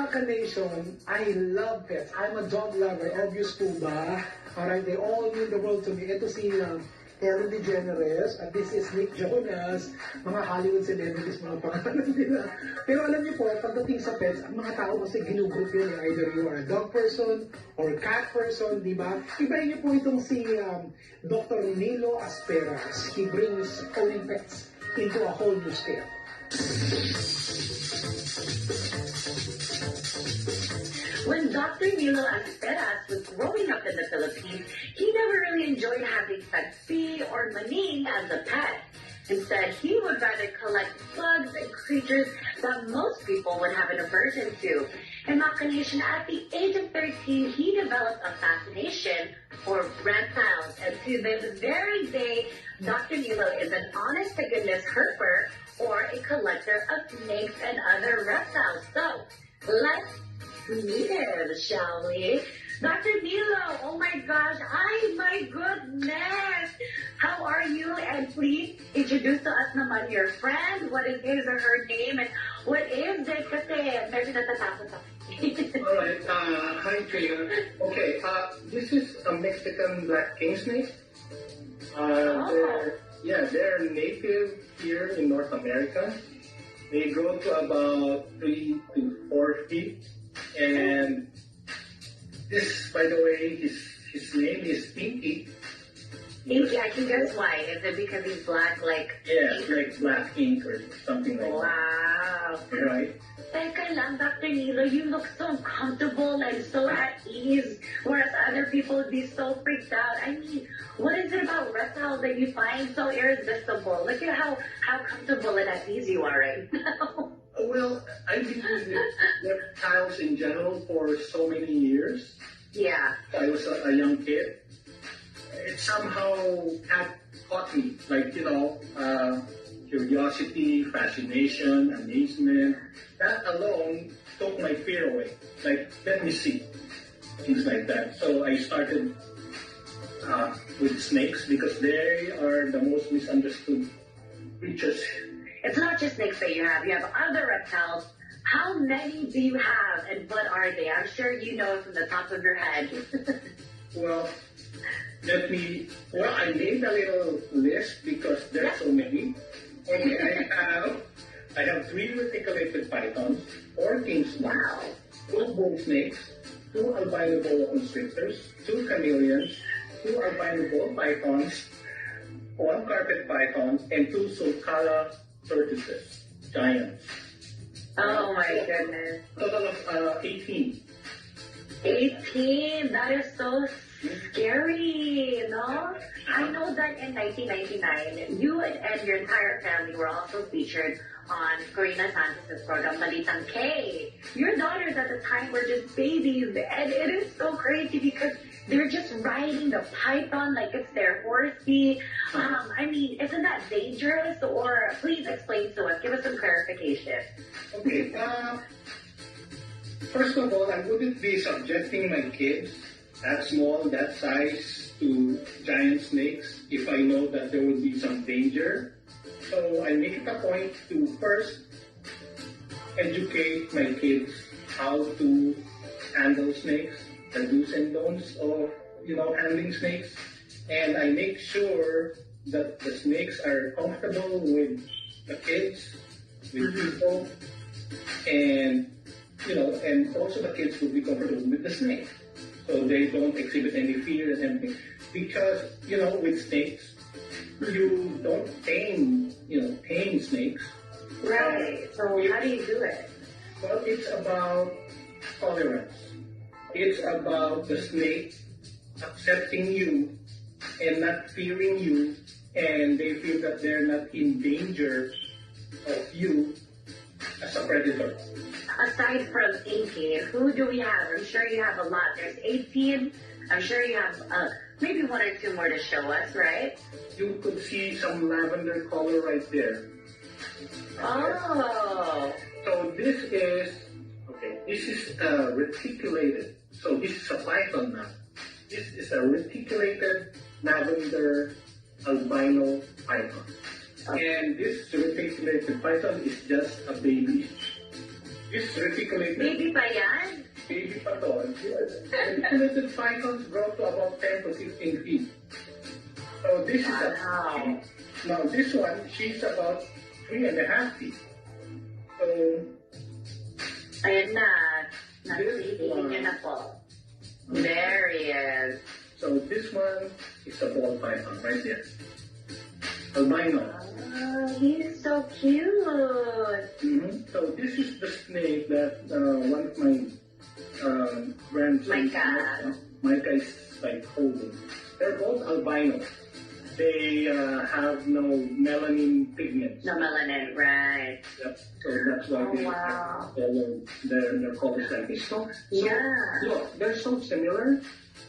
Maka Nation, I love pets. I'm a dog lover. Obvious po ba? Alright, they all mean the world to me. Ito si Ellen DeGeneres at this is Nick Jonas. Mga Hollywood celebrities, mga pangalan nila. Pero alam niyo po, pagdating sa pets, ang mga tao kasi ginugroup yun. Either you are a dog person or cat person, di ba? Ibahin niyo po itong si Dr. Nilo Asperas. He brings owning pets into a whole new scale. When Dr. Nilo Asperas was growing up in the Philippines, he never really enjoyed having Patsy or Maning as a pet. Instead, he would rather collect bugs and creatures that most people would have an aversion to. In Maka Nation, at the age of 13, he developed a fascination for reptiles. And to this very day, Dr. Nilo is an honest-to-goodness herper or a collector of snakes and other reptiles. So, let's meet him, shall we? Dr. Nilo, oh my gosh, my goodness! How are you? And please introduce to us naman your friend. What is his or her name? And what is it? Kasi medyo natatakot ako. Alright, hi Trina. Okay, this is a Mexican black king snake. They're native here in North America. They grow to about 3 to 4 feet. And this, by the way, his name is Pinky. Pinky, I can guess why. Is it because he's black, like yeah, like black ink or something like wow. that. Right? Teka lang, Dr. Nilo, you look so comfortable and so at ease, whereas other people would be so freaked out. I mean, what is it about reptiles that you find so irresistible? Look at how comfortable and at ease you are right now. Well, I've been with reptiles in general for so many years. Yeah. I was a young kid. It somehow had caught me, like, curiosity, fascination, amazement. That alone took my fear away. Like, let me see. Things like that. So I started with snakes because they are the most misunderstood creatures. It's not just snakes that you have other reptiles. How many do you have and what are they? I'm sure you know from the top of your head. Well, I made a little list because there are so many. Okay, I have 3 reticulated pythons, 4 king snakes, 2 bull snakes, 2 albino boa constrictors, 2 chameleons, 2 albino bull pythons, 1 carpet python, and 2 sulcata tortoises, giants. Oh my goodness. Total of 18. 18? That is so scary, no? I know that in 1999, you and your entire family were also featured on Corina Santos' program, Malitang K. Your daughters at the time were just babies, and it is so crazy because they're just riding the python like it's their horsey. I mean, isn't that dangerous? Or please explain to us. Give us some clarification. Okay. First of all, I wouldn't be subjecting my kids that small, that size, to giant snakes if I know that there would be some danger. So I make it a point to first educate my kids how to handle snakes, the do's and don'ts of, handling snakes. And I make sure that the snakes are comfortable with the kids, with people, and, and also the kids will be comfortable with the snake. So they don't exhibit any fear and everything. Because, with snakes, you don't tame snakes. Right. So how do you do it? Well, it's about tolerance. It's about the snake accepting you and not fearing you, and they feel that they're not in danger of you as a predator. Aside from 18, who do we have? I'm sure you have a lot. There's 18. I'm sure you have maybe 1 or 2 more to show us, right? You could see some lavender color right there. Oh. So this is reticulated. So this is a python now. This is a reticulated lavender albino python. Okay. And this reticulated python is just a baby. This reticulated Baby pa yan? baby pa to. Reticulated pythons grow to about 10 to 15 feet. So this is Wow. now this one, she's about 3.5 feet. So Ayan na. This one. Nakasihin niyo na po. There he is. so this one is a ball python right there. Albino. Oh, he's so cute. So this is the snake that one of my friends, Micah. Micah is like holding. They're both albino. They have no melanin pigments. No melanin, right. Yep. So that's why Oh, wow. their colors like this. So, Yeah. look, they're so similar,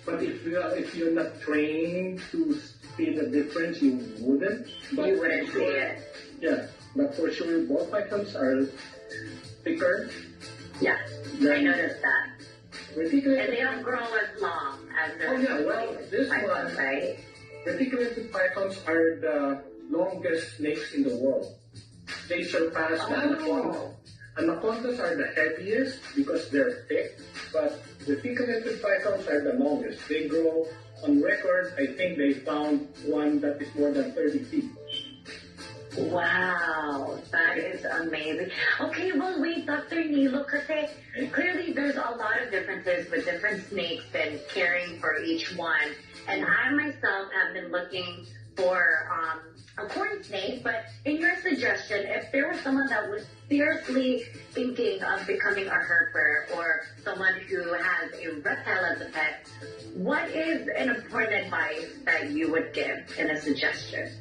but if you're not trained to see the difference, you wouldn't. But You wouldn't for see sure- it. Yeah, but for sure, both pythons are thicker. Yeah, I noticed that. And Reticulated. they don't grow as long as their Oh, yeah, well, this pythons, one- right? Reticulated pythons are the longest snakes in the world. They surpass the anacondas. Anacondas are the heaviest because they're thick, but reticulated pythons are the longest. They grow, on record, I think they found one that is more than 30 feet. Wow, that is amazing. Okay, well, wait, Dr. Nilo, kasi clearly there's a lot of differences with different snakes and caring for each one. And I myself have been looking for a corn snake, but in your suggestion, if there was someone that was seriously thinking of becoming a herper or someone who has a reptile as a pet, what is an important advice that you would give in a suggestion?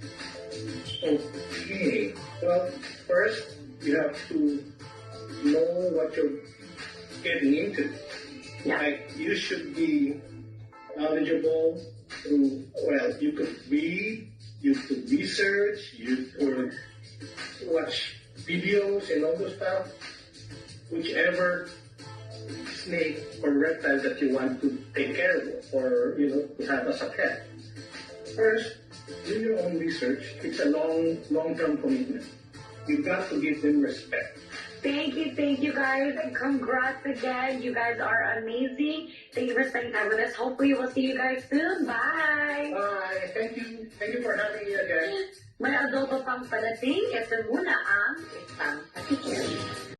Okay. Well, first, you have to know what you're getting into. Yeah. Like, you should be knowledgeable through, well, you could read, you could research, you could watch videos and all those stuff. Whichever snake or reptile that you want to take care of or, to have as a pet. First, do your own research. It's a long-term commitment. You've got to give them respect. Thank you guys, and congrats again. You guys are amazing. Thank you for spending time with us. Hopefully we'll see you guys soon. Bye! Bye. Thank you for having me again. May adobo pang palating. Ito muna ang isang patikim.